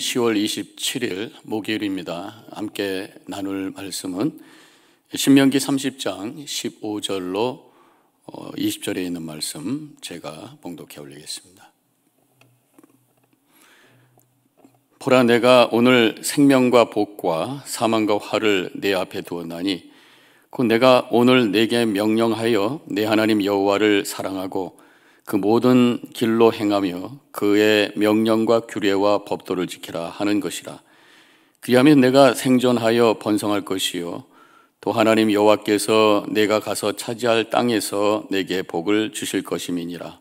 10월 27일 목요일입니다. 함께 나눌 말씀은 신명기 30장 15절로 20절에 있는 말씀 제가 봉독해 올리겠습니다. 보라, 내가 오늘 생명과 복과 사망과 화를 내 앞에 두었나니 곧 내가 오늘 내게 명령하여 내 하나님 여호와를 사랑하고 그 모든 길로 행하며 그의 명령과 규례와 법도를 지키라 하는 것이라. 그리하면 내가 생존하여 번성할 것이요 또 하나님 여호와께서 내가 가서 차지할 땅에서 내게 복을 주실 것임이니라.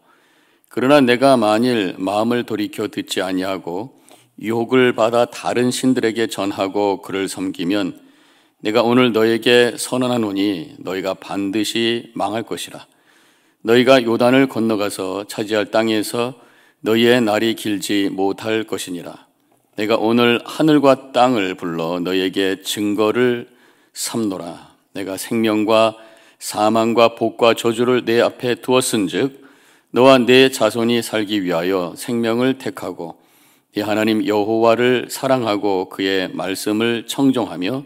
그러나 내가 만일 마음을 돌이켜 듣지 아니하고 유혹을 받아 다른 신들에게 전하고 그를 섬기면 내가 오늘 너에게 선언하노니 너희가 반드시 망할 것이라. 너희가 요단을 건너가서 차지할 땅에서 너희의 날이 길지 못할 것이니라. 내가 오늘 하늘과 땅을 불러 너희에게 증거를 삼노라. 내가 생명과 사망과 복과 저주를 내 앞에 두었은즉 너와 내 자손이 살기 위하여 생명을 택하고 네 하나님 여호와를 사랑하고 그의 말씀을 청종하며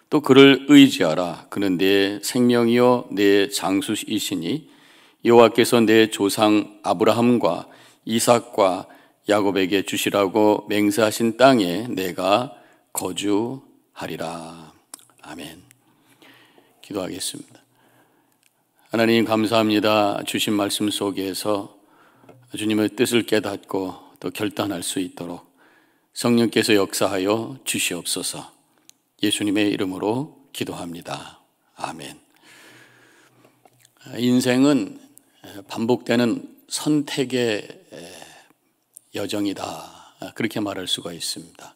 또 그를 의지하라. 그는 내 생명이요 내 장수이시니 여호와께서 내 조상 아브라함과 이삭과 야곱에게 주시라고 맹세하신 땅에 내가 거주하리라. 아멘. 기도하겠습니다. 하나님 감사합니다. 주신 말씀 속에서 주님의 뜻을 깨닫고 또 결단할 수 있도록 성령께서 역사하여 주시옵소서. 예수님의 이름으로 기도합니다. 아멘. 인생은 반복되는 선택의 여정이다, 그렇게 말할 수가 있습니다.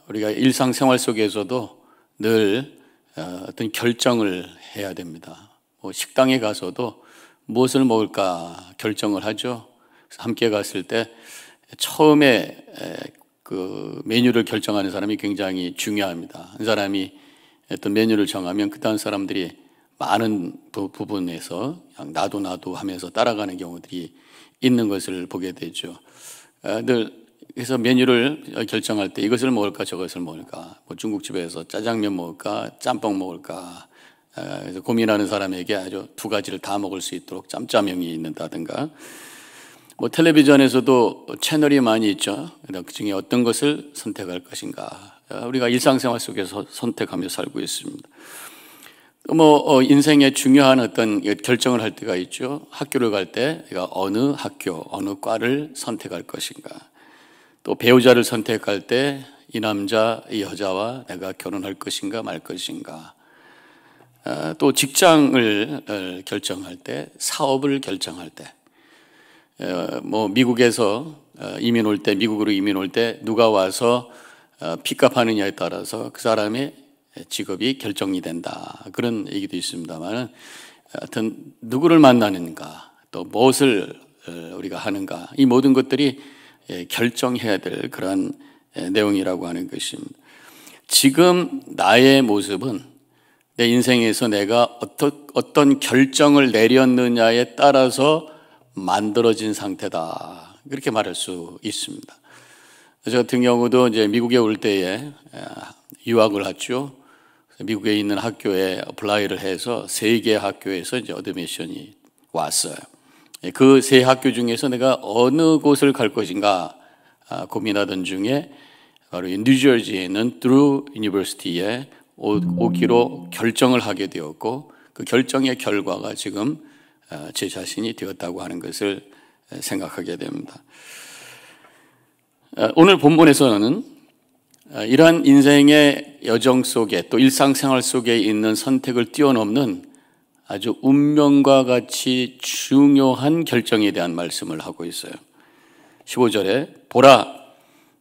우리가 일상생활 속에서도 늘 어떤 결정을 해야 됩니다. 식당에 가서도 무엇을 먹을까 결정을 하죠. 함께 갔을 때 처음에 그 메뉴를 결정하는 사람이 굉장히 중요합니다. 한 사람이 어떤 메뉴를 정하면 그 다음 사람들이 많은 부분에서 그냥 나도 하면서 따라가는 경우들이 있는 것을 보게 되죠. 그래서 메뉴를 결정할 때 이것을 먹을까 저것을 먹을까, 뭐 중국집에서 짜장면 먹을까 짬뽕 먹을까, 그래서 고민하는 사람에게 아주 두 가지를 다 먹을 수 있도록 짬짜명이 있는다든가, 뭐 텔레비전에서도 채널이 많이 있죠. 그 중에 어떤 것을 선택할 것인가, 우리가 일상생활 속에서 선택하며 살고 있습니다. 인생의 중요한 어떤 결정을 할 때가 있죠. 학교를 갈 때 내가 어느 학교, 어느 과를 선택할 것인가. 또 배우자를 선택할 때 이 남자, 이 여자와 내가 결혼할 것인가 말 것인가. 또 직장을 결정할 때, 사업을 결정할 때, 미국에서 이민 올 때, 미국으로 이민 올 때 누가 와서 픽업하느냐에 따라서 그 사람의 직업이 결정이 된다, 그런 얘기도 있습니다만, 하여튼 누구를 만나는가, 또 무엇을 우리가 하는가, 이 모든 것들이 결정해야 될 그런 내용이라고 하는 것입니다. 지금 나의 모습은 내 인생에서 내가 어떤 결정을 내렸느냐에 따라서 만들어진 상태다, 그렇게 말할 수 있습니다. 저 같은 경우도 이제 미국에 올 때에 유학을 했죠. 미국에 있는 학교에 어플라이를 해서 3개 학교에서 이제 어드미션이 왔어요. 그 3 학교 중에서 내가 어느 곳을 갈 것인가 고민하던 중에 바로 뉴저지에 있는 드루 유니버시티에 오기로 결정을 하게 되었고, 그 결정의 결과가 지금 제 자신이 되었다고 하는 것을 생각하게 됩니다. 오늘 본문에서는 이러한 인생의 여정 속에, 또 일상생활 속에 있는 선택을 뛰어넘는 아주 운명과 같이 중요한 결정에 대한 말씀을 하고 있어요. 15절에 보라,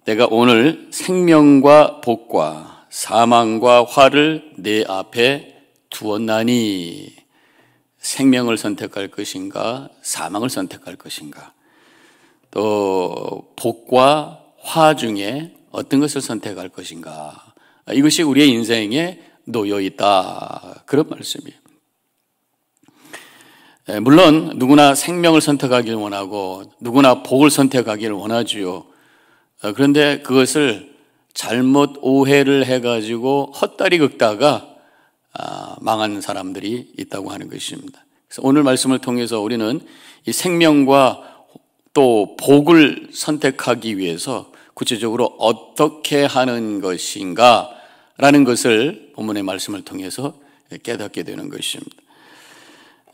내가 오늘 생명과 복과 사망과 화를 내 앞에 두었나니. 생명을 선택할 것인가, 사망을 선택할 것인가, 또 복과 화 중에 어떤 것을 선택할 것인가, 이것이 우리의 인생에 놓여 있다, 그런 말씀이에요. 물론 누구나 생명을 선택하기를 원하고 누구나 복을 선택하기를 원하지요. 그런데 그것을 잘못 오해를 해가지고 헛다리 긁다가 망한 사람들이 있다고 하는 것입니다. 그래서 오늘 말씀을 통해서 우리는 이 생명과 또 복을 선택하기 위해서 구체적으로 어떻게 하는 것인가 라는 것을 본문의 말씀을 통해서 깨닫게 되는 것입니다.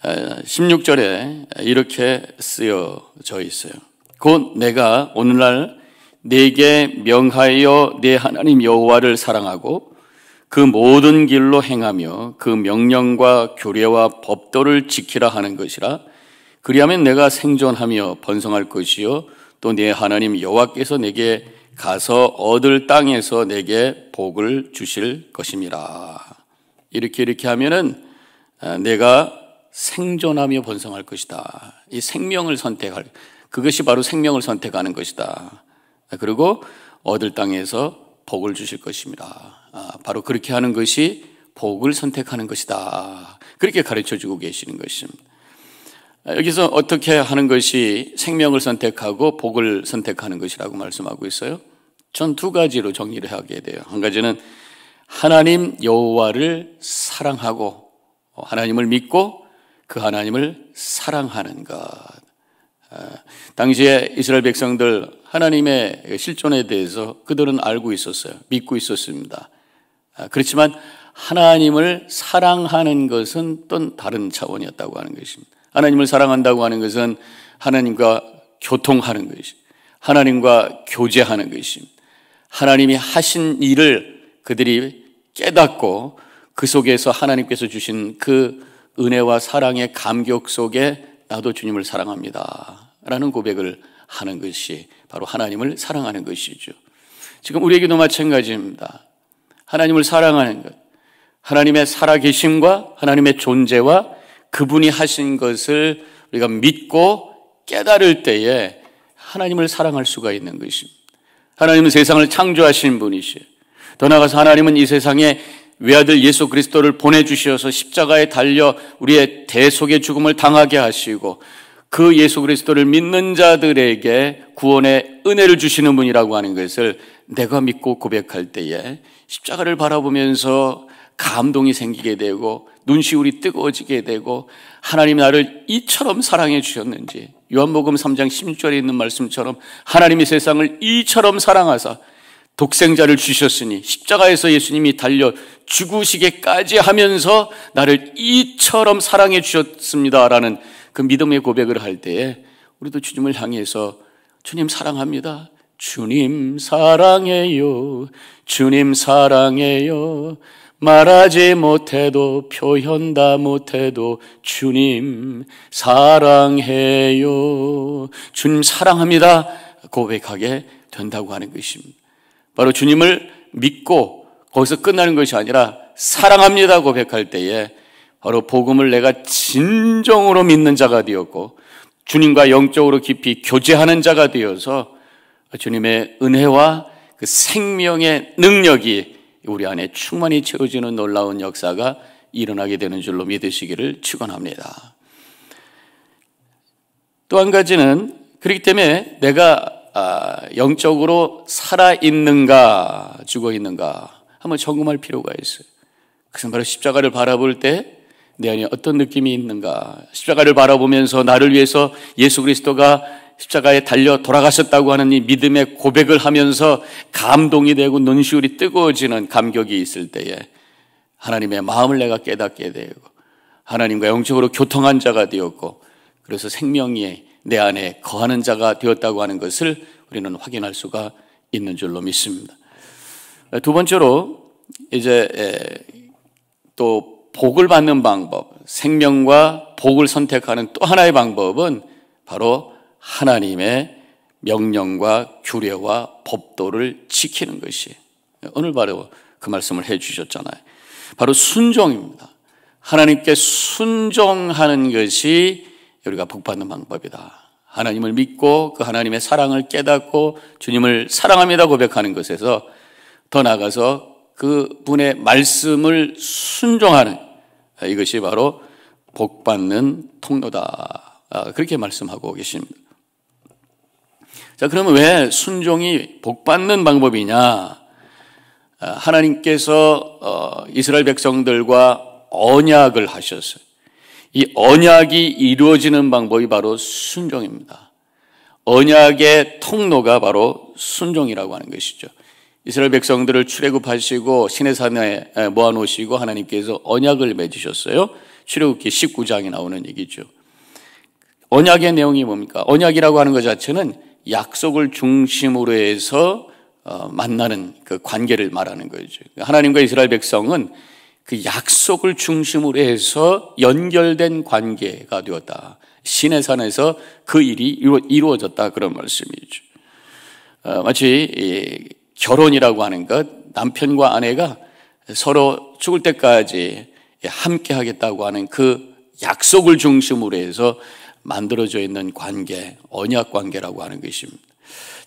16절에 이렇게 쓰여져 있어요. 곧 내가 오늘날 네게 명하여 네 하나님 여호와를 사랑하고 그 모든 길로 행하며 그 명령과 규례와 법도를 지키라 하는 것이라. 그리하면 내가 생존하며 번성할 것이요 또 네 하나님 여호와께서 내게 가서 얻을 땅에서 내게 복을 주실 것임이라. 이렇게 하면은 내가 생존하며 번성할 것이다. 이 생명을 선택할, 그것이 바로 생명을 선택하는 것이다. 그리고 얻을 땅에서 복을 주실 것입니다. 바로 그렇게 하는 것이 복을 선택하는 것이다. 그렇게 가르쳐주고 계시는 것입니다. 여기서 어떻게 하는 것이 생명을 선택하고 복을 선택하는 것이라고 말씀하고 있어요. 전 두 가지로 정리를 하게 돼요. 한 가지는 하나님 여호와를 사랑하고 하나님을 믿고 그 하나님을 사랑하는 것. 당시에 이스라엘 백성들 하나님의 실존에 대해서 그들은 알고 있었어요. 믿고 있었습니다. 그렇지만 하나님을 사랑하는 것은 또 다른 차원이었다고 하는 것입니다. 하나님을 사랑한다고 하는 것은 하나님과 교통하는 것이, 하나님과 교제하는 것입니다. 하나님이 하신 일을 그들이 깨닫고 그 속에서 하나님께서 주신 그 은혜와 사랑의 감격 속에 나도 주님을 사랑합니다 라는 고백을 하는 것이 바로 하나님을 사랑하는 것이죠. 지금 우리에게도 마찬가지입니다. 하나님을 사랑하는 것, 하나님의 살아계심과 하나님의 존재와 그분이 하신 것을 우리가 믿고 깨달을 때에 하나님을 사랑할 수가 있는 것입니다. 하나님은 세상을 창조하신 분이시에요. 더 나아가서 하나님은 이 세상에 외아들 예수 그리스도를 보내주셔서 십자가에 달려 우리의 대속의 죽음을 당하게 하시고 그 예수 그리스도를 믿는 자들에게 구원의 은혜를 주시는 분이라고 하는 것을 내가 믿고 고백할 때에 십자가를 바라보면서 감동이 생기게 되고 눈시울이 뜨거워지게 되고 하나님 나를 이처럼 사랑해 주셨는지, 요한복음 3장 16절에 있는 말씀처럼 하나님이 세상을 이처럼 사랑하사 독생자를 주셨으니 십자가에서 예수님이 달려 죽으시게까지 하면서 나를 이처럼 사랑해 주셨습니다라는 그 믿음의 고백을 할 때에 우리도 주님을 향해서 주님 사랑합니다, 주님 사랑해요, 주님 사랑해요, 말하지 못해도 표현 다 못해도 주님 사랑해요, 주님 사랑합니다 고백하게 된다고 하는 것입니다. 바로 주님을 믿고 거기서 끝나는 것이 아니라 사랑합니다 고백할 때에 바로 복음을 내가 진정으로 믿는 자가 되었고 주님과 영적으로 깊이 교제하는 자가 되어서 주님의 은혜와 그 생명의 능력이 우리 안에 충만히 채워지는 놀라운 역사가 일어나게 되는 줄로 믿으시기를 축원합니다. 또 한 가지는 그렇기 때문에 내가 영적으로 살아있는가 죽어있는가 한번 점검할 필요가 있어요. 그것은 바로 십자가를 바라볼 때 내 안에 어떤 느낌이 있는가, 십자가를 바라보면서 나를 위해서 예수 그리스도가 십자가에 달려 돌아가셨다고 하는 이 믿음의 고백을 하면서 감동이 되고 눈시울이 뜨거워지는 감격이 있을 때에 하나님의 마음을 내가 깨닫게 되고 하나님과 영적으로 교통한 자가 되었고 그래서 생명이 내 안에 거하는 자가 되었다고 하는 것을 우리는 확인할 수가 있는 줄로 믿습니다. 두 번째로 이제 또 복을 받는 방법, 생명과 복을 선택하는 또 하나의 방법은 바로 하나님의 명령과 규례와 법도를 지키는 것이, 오늘 바로 그 말씀을 해 주셨잖아요. 바로 순종입니다. 하나님께 순종하는 것이 우리가 복받는 방법이다. 하나님을 믿고 그 하나님의 사랑을 깨닫고 주님을 사랑합니다 고백하는 것에서 더 나아가서 그 분의 말씀을 순종하는, 이것이 바로 복받는 통로다. 그렇게 말씀하고 계십니다. 자, 그러면 왜 순종이 복받는 방법이냐? 하나님께서 이스라엘 백성들과 언약을 하셨어요. 이 언약이 이루어지는 방법이 바로 순종입니다. 언약의 통로가 바로 순종이라고 하는 것이죠. 이스라엘 백성들을 출애굽하시고 시내산에 모아놓으시고 하나님께서 언약을 맺으셨어요. 출애굽기 19장에 나오는 얘기죠. 언약의 내용이 뭡니까? 언약이라고 하는 것 자체는 약속을 중심으로 해서 만나는 그 관계를 말하는 거죠. 하나님과 이스라엘 백성은 그 약속을 중심으로 해서 연결된 관계가 되었다. 시내산에서 그 일이 이루어졌다, 그런 말씀이죠. 마치 결혼이라고 하는 것, 남편과 아내가 서로 죽을 때까지 함께 하겠다고 하는 그 약속을 중심으로 해서 만들어져 있는 관계, 언약 관계라고 하는 것입니다.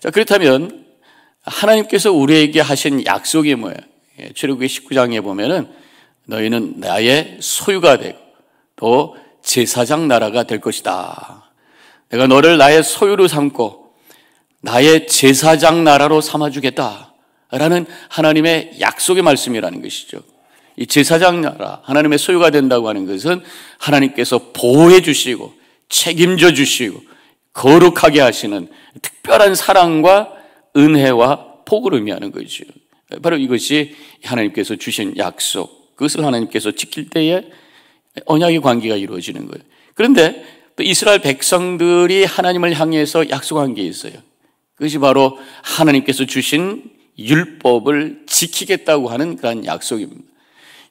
자, 그렇다면 하나님께서 우리에게 하신 약속이 뭐예요? 출애굽기 19장에 보면은 너희는 나의 소유가 되고 또 제사장 나라가 될 것이다. 내가 너를 나의 소유로 삼고 나의 제사장 나라로 삼아주겠다 라는 하나님의 약속의 말씀이라는 것이죠. 이 제사장 나라, 하나님의 소유가 된다고 하는 것은 하나님께서 보호해 주시고 책임져 주시고 거룩하게 하시는 특별한 사랑과 은혜와 복을 의미하는 거죠. 바로 이것이 하나님께서 주신 약속, 그것을 하나님께서 지킬 때에 언약의 관계가 이루어지는 거예요. 그런데 또 이스라엘 백성들이 하나님을 향해서 약속한 게 있어요. 그것이 바로 하나님께서 주신 율법을 지키겠다고 하는 그런 약속입니다.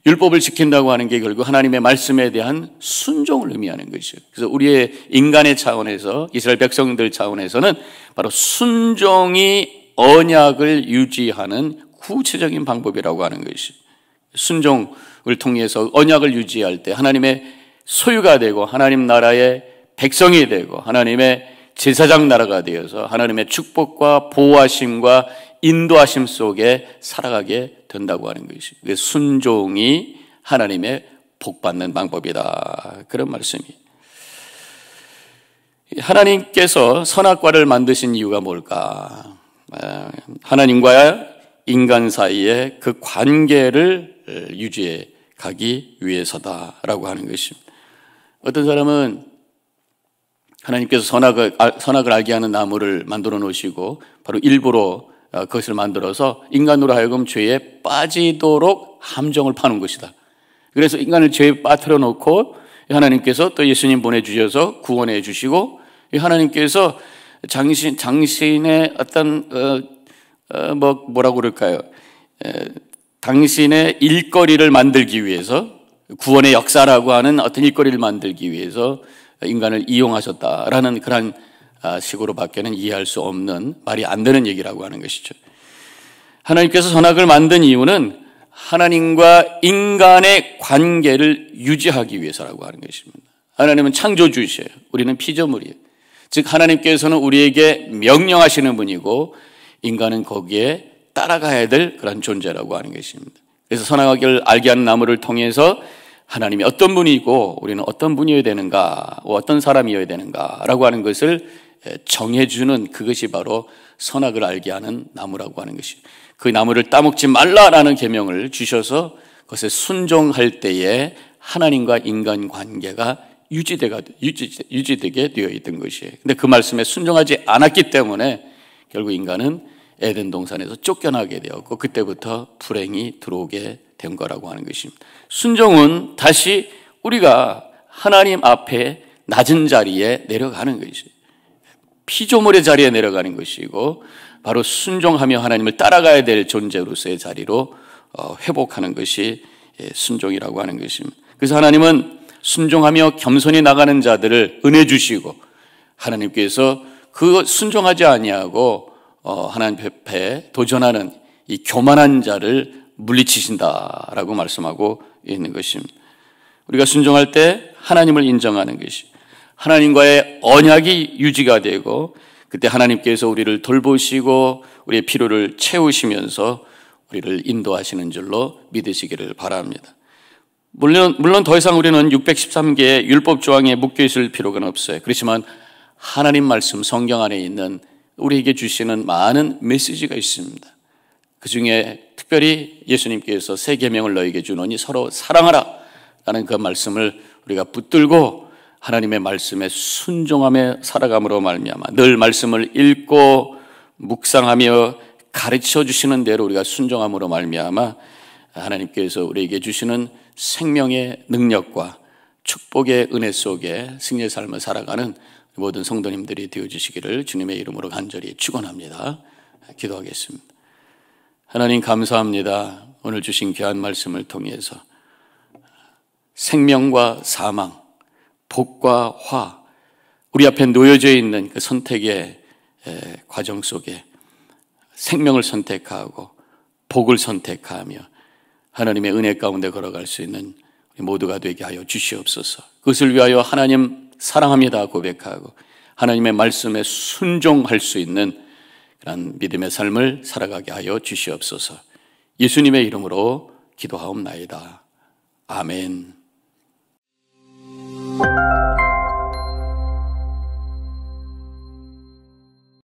율법을 지킨다고 하는 게 결국 하나님의 말씀에 대한 순종을 의미하는 것이죠. 그래서 우리의 인간의 차원에서, 이스라엘 백성들 차원에서는 바로 순종이 언약을 유지하는 구체적인 방법이라고 하는 것이죠. 순종을 통해서 언약을 유지할 때 하나님의 소유가 되고 하나님 나라의 백성이 되고 하나님의 제사장 나라가 되어서 하나님의 축복과 보호하심과 인도하심 속에 살아가게 된다고 하는 것이, 순종이 하나님의 복받는 방법이다, 그런 말씀이. 하나님께서 선악과를 만드신 이유가 뭘까? 하나님과 인간 사이의 그 관계를 유지해 가기 위해서다라고 하는 것입니다. 어떤 사람은 하나님께서 선악을 알게 하는 나무를 만들어 놓으시고 바로 일부러 그것을 만들어서 인간으로 하여금 죄에 빠지도록 함정을 파는 것이다. 그래서 인간을 죄에 빠뜨려 놓고 하나님께서 또 예수님 보내주셔서 구원해 주시고 하나님께서 당신의 어떤 뭐라고 그럴까요? 당신의 일거리를 만들기 위해서, 구원의 역사라고 하는 어떤 일거리를 만들기 위해서 인간을 이용하셨다라는 그런 식으로 밖에는 이해할 수 없는, 말이 안 되는 얘기라고 하는 것이죠. 하나님께서 선악을 만든 이유는 하나님과 인간의 관계를 유지하기 위해서라고 하는 것입니다. 하나님은 창조주이세요. 우리는 피조물이에요. 즉 하나님께서는 우리에게 명령하시는 분이고 인간은 거기에 따라가야 될 그런 존재라고 하는 것입니다. 그래서 선악을 알게 하는 나무를 통해서 하나님이 어떤 분이고 우리는 어떤 분이어야 되는가, 어떤 사람이어야 되는가라고 하는 것을 정해주는, 그것이 바로 선악을 알게 하는 나무라고 하는 것이, 그 나무를 따먹지 말라라는 계명을 주셔서 그것에 순종할 때에 하나님과 인간 관계가 유지되게 되어 있던 것이에요. 근데 그 말씀에 순종하지 않았기 때문에 결국 인간은 에덴 동산에서 쫓겨나게 되었고 그때부터 불행이 들어오게 된 거라고 하는 것입니다. 순종은 다시 우리가 하나님 앞에 낮은 자리에 내려가는 것이에요. 피조물의 자리에 내려가는 것이고 바로 순종하며 하나님을 따라가야 될 존재로서의 자리로 회복하는 것이 순종이라고 하는 것입니다. 그래서 하나님은 순종하며 겸손히 나가는 자들을 은혜 주시고 하나님께서 그 순종하지 아니하고 하나님 앞에 도전하는 이 교만한 자를 물리치신다라고 말씀하고 있는 것입니다. 우리가 순종할 때 하나님을 인정하는 것이, 하나님과의 언약이 유지가 되고 그때 하나님께서 우리를 돌보시고 우리의 필요를 채우시면서 우리를 인도하시는 줄로 믿으시기를 바랍니다. 물론 더 이상 우리는 613개의 율법 조항에 묶여 있을 필요가 없어요. 그렇지만 하나님 말씀 성경 안에 있는 우리에게 주시는 많은 메시지가 있습니다. 그 중에 특별히 예수님께서 새 계명을 너에게 주노니 서로 사랑하라 라는 그 말씀을 우리가 붙들고 하나님의 말씀에 순종하며 살아감으로 말미암아 늘 말씀을 읽고 묵상하며 가르쳐 주시는 대로 우리가 순종함으로 말미암아 하나님께서 우리에게 주시는 생명의 능력과 축복의 은혜 속에 승리의 삶을 살아가는 모든 성도님들이 되어주시기를 주님의 이름으로 간절히 축원합니다. 기도하겠습니다. 하나님 감사합니다. 오늘 주신 귀한 말씀을 통해서 생명과 사망, 복과 화, 우리 앞에 놓여져 있는 그 선택의 과정 속에 생명을 선택하고 복을 선택하며 하나님의 은혜 가운데 걸어갈 수 있는 우리 모두가 되게 하여 주시옵소서. 그것을 위하여 하나님 사랑합니다 고백하고 하나님의 말씀에 순종할 수 있는 그런 믿음의 삶을 살아가게 하여 주시옵소서. 예수님의 이름으로 기도하옵나이다. 아멘.